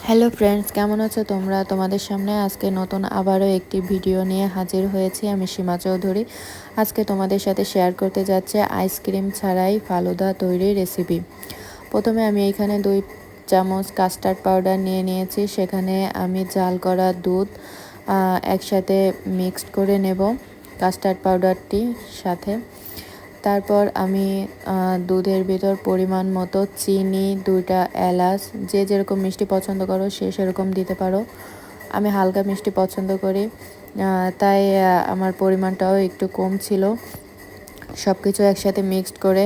Hello friends, কেমন আছো তোমরা? তোমাদের সামনে আজকে নতুন আবারও একটি ভিডিও নিয়ে হাজির হয়েছি। আমি সীমা চৌধুরী। আজকে তোমাদের সাথে শেয়ার করতে যাচ্ছে আইসক্রিম ছাড়াই ফালুদা তৈরির রেসিপি। প্রথমে আমি এখানে 2 চামচ কাস্টার্ড পাউডার নিয়ে নিয়েছি। সেখানে আমি জাল করা দুধ একসাথে মিক্সড করে নেব কাস্টার্ড পাউডারটি সাথে। তারপর আমি দুধের ভিতর পরিমাণ মতো চিনি, 2টা এলাচ, যে যেরকম মিষ্টি পছন্দ করো সে সেরকম দিতে পারো। আমি হালকা মিষ্টি পছন্দ করি, তাই আমার পরিমাণটাও একটু কম ছিল। সব কিছু একসাথে মিক্সড করে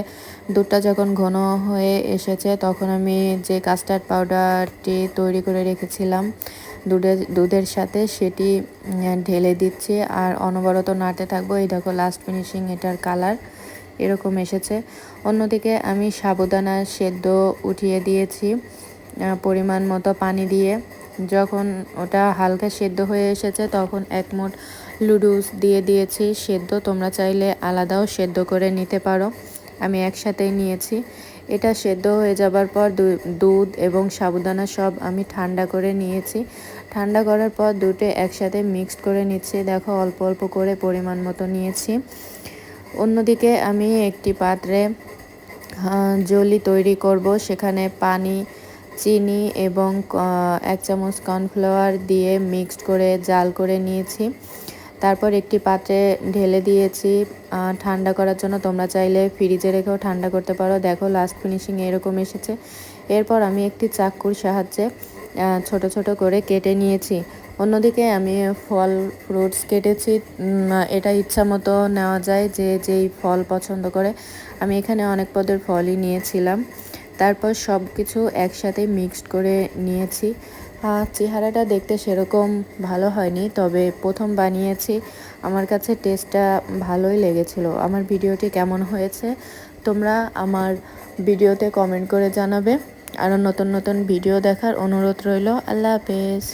দুধটা যখন ঘন হয়ে এসেছে তখন আমি যে কাস্টার্ড পাউডারটি তৈরি করে রেখেছিলাম দুধের সাথে সেটি ঢেলে দিচ্ছি আর অনবরত নাড়তে থাকবো। এই দেখো লাস্ট ফিনিশিং, এটার কালার এরকম এসেছে। অন্যদিকে আমি সাবুদানা সেদ্ধ উঠিয়ে দিয়েছি পরিমাণ মতো পানি দিয়ে। যখন ওটা হালকা সেদ্ধ হয়ে এসেছে তখন 1 মুঠ লুডুস দিয়ে দিয়েছি সেদ্ধ। তোমরা চাইলে আলাদাও সেদ্ধ করে নিতে পারো, আমি একসাথেই নিয়েছি। এটা সেদ্ধ হয়ে যাবার পর দুধ এবং সাবুদানা সব আমি ঠান্ডা করে নিয়েছি। ঠান্ডা করার পর দুটো একসাথে মিক্সড করে নিচ্ছি। দেখো অল্প অল্প করে পরিমাণ মতো নিয়েছি। অন্যদিকে আমি একটি পাত্রে জলি তৈরি করব। সেখানে পানি, চিনি এবং 1 চামচ কর্নফ্লাওয়ার দিয়ে মিক্সড করে জাল করে নিয়েছি। তারপর একটি পাত্রে ঢেলে দিয়েছি ঠান্ডা করার জন্য। তোমরা চাইলে ফ্রিজে রেখেও ঠান্ডা করতে পারো। দেখো লাস্ট ফিনিশিং এরকম এসেছে। এরপর আমি একটি চাকুর সাহায্যে ছোট ছোট করে কেটে নিয়েছি। অন্যদিকে আমি ফ্রুটস কেটেছি। এটা ইচ্ছা মতো নেওয়া যায়, যে যেই ফল পছন্দ করে। আমি এখানে অনেক পদের ফলই নিয়েছিলাম। তারপর সব কিছু একসাথে মিক্সড করে নিয়েছি। চেহারাটা দেখতে সেরকম ভালো হয়নি, তবে প্রথম বানিয়েছি, আমার কাছে টেস্টটা ভালোই লেগেছিল। আমার ভিডিওটি কেমন হয়েছে তোমরা আমার ভিডিওতে কমেন্ট করে জানাবে। আরও নতুন নতুন ভিডিও দেখার অনুরোধ রইল। আল্লাহ হাফেজ।